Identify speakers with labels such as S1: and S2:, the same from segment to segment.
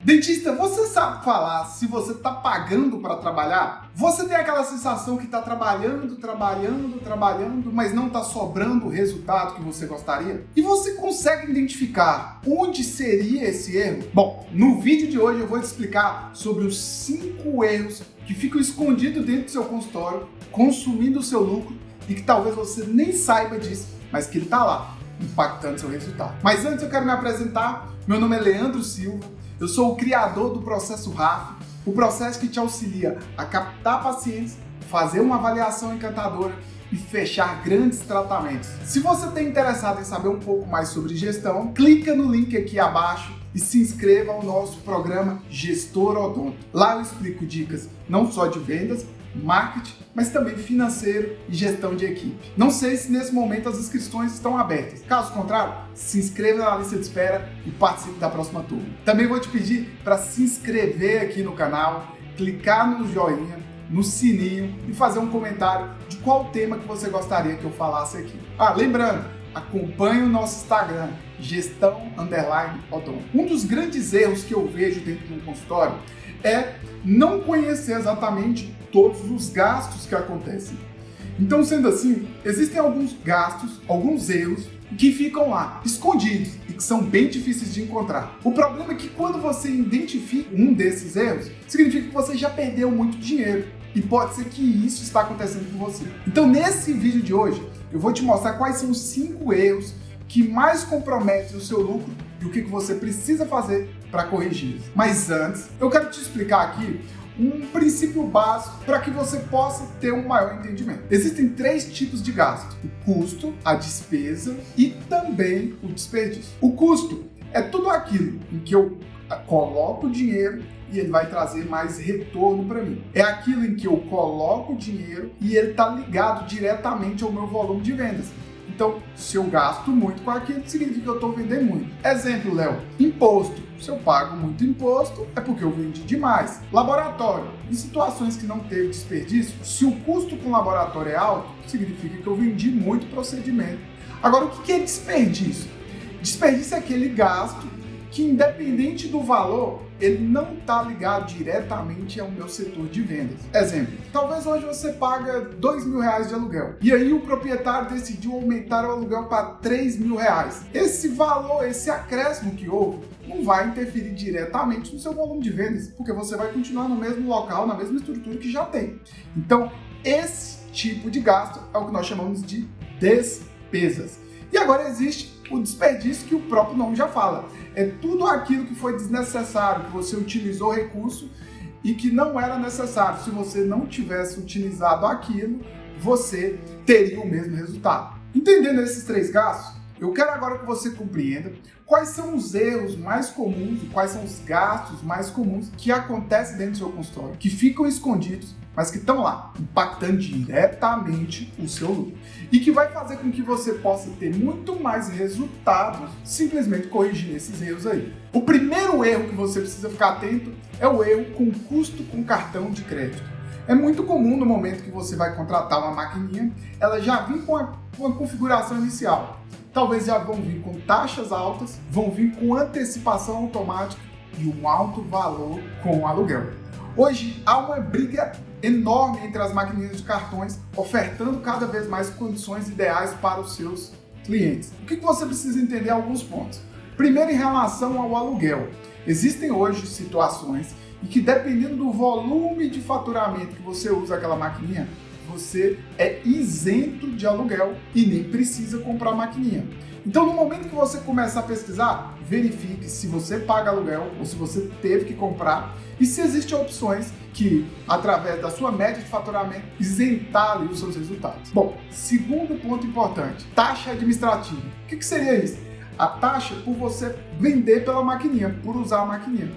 S1: Dentista, você sabe falar se você está pagando para trabalhar? Você tem aquela sensação que está trabalhando, mas não está sobrando o resultado que você gostaria? E você consegue identificar onde seria esse erro? Bom, no vídeo de hoje eu vou te explicar sobre os 5 erros que ficam escondidos dentro do seu consultório, consumindo o seu lucro e que talvez você nem saiba disso, mas que ele está lá, impactando seu resultado. Mas antes eu quero me apresentar. Meu nome é Leandro Silva. Eu sou o criador do processo RAF, o processo que te auxilia a captar pacientes, fazer uma avaliação encantadora e fechar grandes tratamentos. Se você está interessado em saber um pouco mais sobre gestão, clica no link aqui abaixo e se inscreva ao nosso programa Gestor Odonto. Lá eu explico dicas não só de vendas, marketing, mas também financeiro e gestão de equipe. Não sei se nesse momento as inscrições estão abertas. Caso contrário, se inscreva na lista de espera e participe da próxima turma. Também vou te pedir para se inscrever aqui no canal, clicar no joinha, no sininho e fazer um comentário de qual tema que você gostaria que eu falasse aqui. Lembrando, acompanhe o nosso Instagram, gestão_odonto. Um dos grandes erros que eu vejo dentro de um consultório é não conhecer exatamente todos os gastos que acontecem. Então, sendo assim, existem alguns gastos, alguns erros que ficam lá, escondidos e que são bem difíceis de encontrar. O problema é que quando você identifica um desses erros, significa que você já perdeu muito dinheiro e pode ser que isso está acontecendo com você. Então, nesse vídeo de hoje, eu vou te mostrar quais são os 5 erros que mais comprometem o seu lucro e o que você precisa fazer para corrigi-los. Mas antes, eu quero te explicar aqui um princípio básico para que você possa ter um maior entendimento. Existem 3 tipos de gasto: o custo, a despesa e também o desperdício. O custo é tudo aquilo em que eu coloco o dinheiro e ele vai trazer mais retorno para mim. É aquilo em que eu coloco o dinheiro e ele está ligado diretamente ao meu volume de vendas. Então, se eu gasto muito com aquilo, significa que eu estou vendendo muito. Exemplo, Léo, imposto. Se eu pago muito imposto, é porque eu vendi demais. Laboratório. Em situações que não teve desperdício, se o custo com o laboratório é alto, significa que eu vendi muito procedimento. Agora, o que é desperdício? Desperdício é aquele gasto que, independente do valor, ele não está ligado diretamente ao meu setor de vendas. Exemplo, talvez hoje você paga R$2.000 de aluguel e aí o proprietário decidiu aumentar o aluguel para R$3.000. Esse valor, esse acréscimo que houve, não vai interferir diretamente no seu volume de vendas, porque você vai continuar no mesmo local, na mesma estrutura que já tem. Então, esse tipo de gasto é o que nós chamamos de despesas. E agora existe o desperdício, que o próprio nome já fala. É tudo aquilo que foi desnecessário, que você utilizou recurso e que não era necessário. Se você não tivesse utilizado aquilo, você teria o mesmo resultado. Entendendo esses 3 gastos, eu quero agora que você compreenda quais são os erros mais comuns e quais são os gastos mais comuns que acontecem dentro do seu consultório, que ficam escondidos, mas que estão lá, impactando diretamente o seu lucro. E que vai fazer com que você possa ter muito mais resultados simplesmente corrigindo esses erros aí. O primeiro erro que você precisa ficar atento é o erro com custo com cartão de crédito. É muito comum no momento que você vai contratar uma maquininha, ela já vem com uma configuração inicial. Talvez já vão vir com taxas altas, vão vir com antecipação automática e um alto valor com o aluguel. Hoje há uma briga enorme entre as maquininhas de cartões, ofertando cada vez mais condições ideais para os seus clientes. O que você precisa entender? Alguns pontos. Primeiro, em relação ao aluguel. Existem hoje situações em que, dependendo do volume de faturamento que você usa aquela maquininha, você é isento de aluguel e nem precisa comprar a maquininha. Então, no momento que você começar a pesquisar, verifique se você paga aluguel ou se você teve que comprar e se existem opções que, através da sua média de faturamento, isentarem os seus resultados. Bom, segundo ponto importante, taxa administrativa. O que seria isso? A taxa por você vender pela maquininha, por usar a maquininha.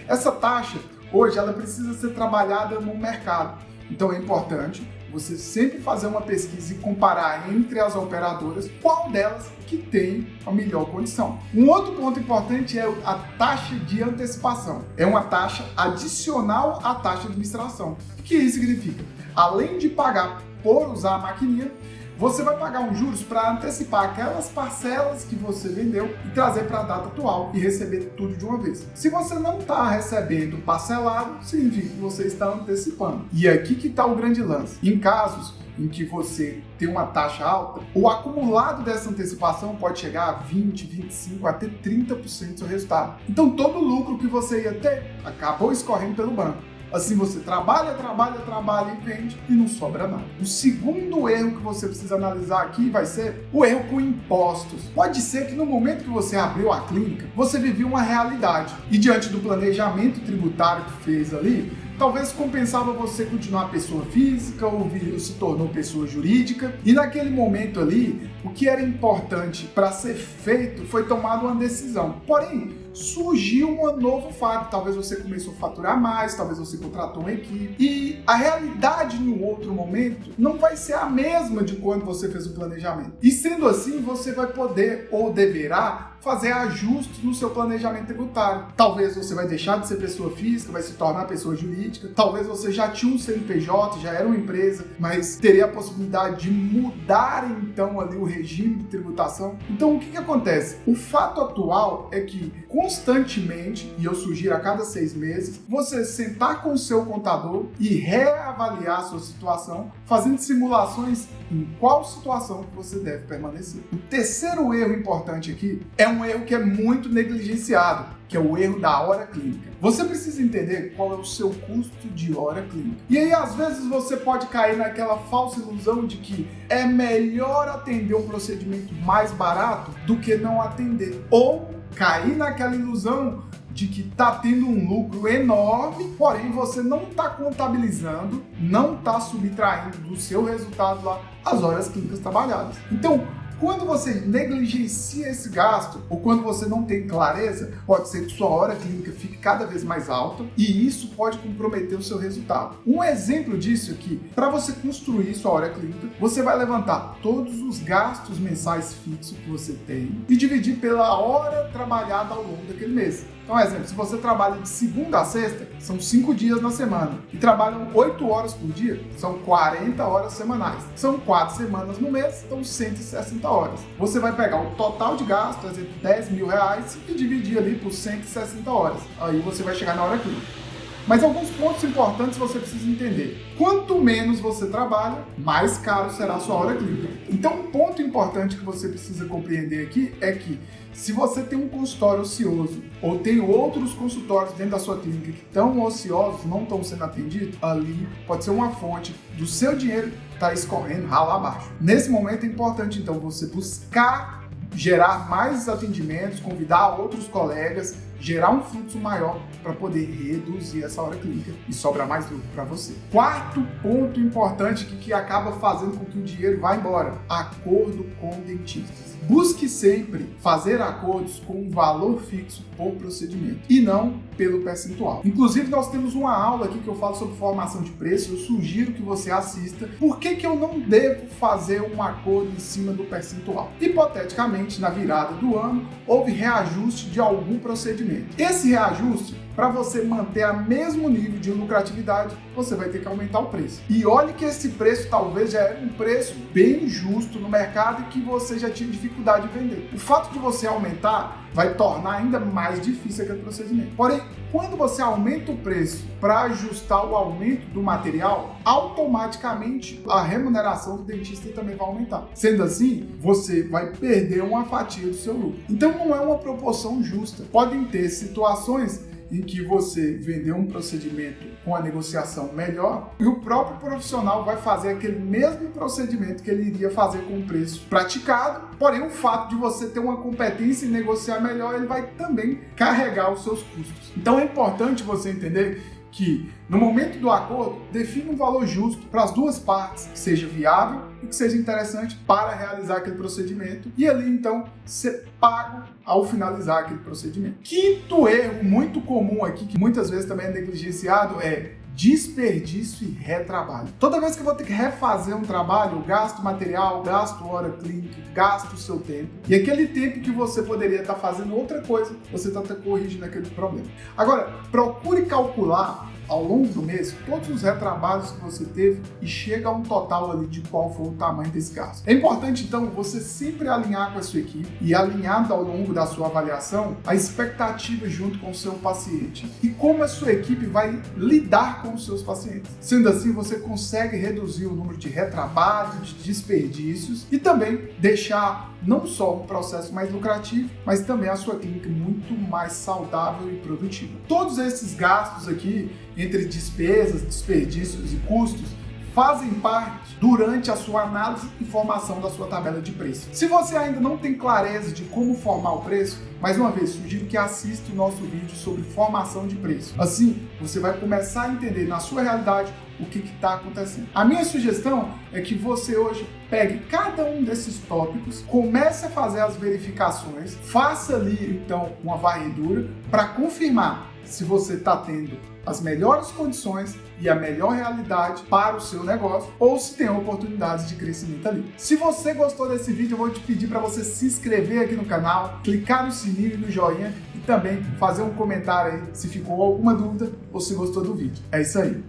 S1: Essa taxa, hoje, ela precisa ser trabalhada no mercado. Então, é importante você sempre fazer uma pesquisa e comparar entre as operadoras qual delas que tem a melhor condição. Um outro ponto importante é a taxa de antecipação. É uma taxa adicional à taxa de administração. O que isso significa? Além de pagar por usar a maquininha, você vai pagar um juros para antecipar aquelas parcelas que você vendeu e trazer para a data atual e receber tudo de uma vez. Se você não está recebendo parcelado, significa que você está antecipando. E aqui que está o grande lance. Em casos em que você tem uma taxa alta, o acumulado dessa antecipação pode chegar a 20, 25, até 30% do seu resultado. Então todo o lucro que você ia ter acabou escorrendo pelo banco. Assim você trabalha e vende e não sobra nada. O segundo erro que você precisa analisar aqui vai ser o erro com impostos. Pode ser que no momento que você abriu a clínica, você vivia uma realidade e diante do planejamento tributário que fez ali, talvez compensava você continuar pessoa física ou se tornou pessoa jurídica. E naquele momento ali, o que era importante para ser feito foi tomada uma decisão. Porém, surgiu um novo fato. Talvez você começou a faturar mais, talvez você contratou uma equipe. E a realidade em um outro momento não vai ser a mesma de quando você fez o planejamento. E sendo assim, você vai poder ou deverá fazer ajustes no seu planejamento tributário. Talvez você vai deixar de ser pessoa física, vai se tornar pessoa jurídica. Talvez você já tinha um CNPJ, já era uma empresa, mas teria a possibilidade de mudar então ali o regime de tributação. Então o que acontece? O fato atual é que constantemente, e eu sugiro a cada 6 meses, você sentar com o seu contador e reavaliar a sua situação, fazendo simulações em qual situação que você deve permanecer. O terceiro erro importante aqui é um erro que é muito negligenciado, que é o erro da hora clínica. Você precisa entender qual é o seu custo de hora clínica. E aí, às vezes, você pode cair naquela falsa ilusão de que é melhor atender um procedimento mais barato do que não atender. Ou cair naquela ilusão de que está tendo um lucro enorme, porém você não está contabilizando, não está subtraindo do seu resultado lá as horas clínicas trabalhadas. Então, quando você negligencia esse gasto ou quando você não tem clareza, pode ser que sua hora clínica fique cada vez mais alta e isso pode comprometer o seu resultado. Um exemplo disso aqui, para você construir sua hora clínica, você vai levantar todos os gastos mensais fixos que você tem e dividir pela hora trabalhada ao longo daquele mês. Então, exemplo, se você trabalha de segunda a sexta, são 5 dias na semana e trabalham 8 horas por dia, são 40 horas semanais. São 4 semanas no mês, então 160 horas. Você vai pegar o total de gasto, por exemplo, R$10.000 e dividir ali por 160 horas. Aí você vai chegar na hora clínica. Mas alguns pontos importantes você precisa entender. Quanto menos você trabalha, mais caro será a sua hora clínica. Então, um ponto importante que você precisa compreender aqui é que se você tem um consultório ocioso ou tem outros consultórios dentro da sua clínica que estão ociosos, não estão sendo atendidos, ali pode ser uma fonte do seu dinheiro que está escorrendo ralo abaixo. Nesse momento é importante, então, você buscar gerar mais atendimentos, convidar outros colegas, gerar um fluxo maior para poder reduzir essa hora clínica e sobrar mais lucro para você. Quarto ponto importante que acaba fazendo com que o dinheiro vá embora: acordo com dentistas. Busque sempre fazer acordos com um valor fixo por procedimento e não pelo percentual. Inclusive, nós temos uma aula aqui que eu falo sobre formação de preço. Eu sugiro que você assista. Por que eu não devo fazer um acordo em cima do percentual? Hipoteticamente, na virada do ano, houve reajuste de algum procedimento. Esse reajuste, para você manter o mesmo nível de lucratividade, você vai ter que aumentar o preço. E olhe que esse preço talvez já era um preço bem justo no mercado e que você já tinha dificuldade de vender. O fato de você aumentar vai tornar ainda mais difícil aquele procedimento. Porém, quando você aumenta o preço para ajustar o aumento do material, automaticamente a remuneração do dentista também vai aumentar. Sendo assim, você vai perder uma fatia do seu lucro. Então não é uma proporção justa. Podem ter situações em que você vendeu um procedimento com a negociação melhor e o próprio profissional vai fazer aquele mesmo procedimento que ele iria fazer com o preço praticado, porém o fato de você ter uma competência em negociar melhor, ele vai também carregar os seus custos. Então é importante você entender que, no momento do acordo, defina um valor justo para as duas partes, que seja viável e que seja interessante para realizar aquele procedimento e ali, então, ser pago ao finalizar aquele procedimento. Quinto erro muito comum aqui, que muitas vezes também é negligenciado, é desperdício e retrabalho. Toda vez que eu vou ter que refazer um trabalho, eu gasto material, gasto hora clínica, gasto o seu tempo. E aquele tempo que você poderia estar fazendo outra coisa, você está corrigindo aquele problema. Agora, procure calcular ao longo do mês todos os retrabalhos que você teve e chega a um total ali de qual foi o tamanho desse gasto. É importante, então, você sempre alinhar com a sua equipe e alinhar ao longo da sua avaliação a expectativa junto com o seu paciente e como a sua equipe vai lidar com os seus pacientes. Sendo assim, você consegue reduzir o número de retrabalhos, de desperdícios e também deixar não só um processo mais lucrativo, mas também a sua clínica muito mais saudável e produtiva. Todos esses gastos aqui, entre despesas, desperdícios e custos, fazem parte durante a sua análise e formação da sua tabela de preço. Se você ainda não tem clareza de como formar o preço, mais uma vez, sugiro que assista o nosso vídeo sobre formação de preço. Assim, você vai começar a entender na sua realidade o que está acontecendo. A minha sugestão é que você hoje pegue cada um desses tópicos, comece a fazer as verificações, faça ali então uma varredura para confirmar se você está tendo as melhores condições e a melhor realidade para o seu negócio ou se tem oportunidades de crescimento ali. Se você gostou desse vídeo, eu vou te pedir para você se inscrever aqui no canal, clicar no sininho e no joinha e também fazer um comentário aí se ficou alguma dúvida ou se gostou do vídeo. É isso aí.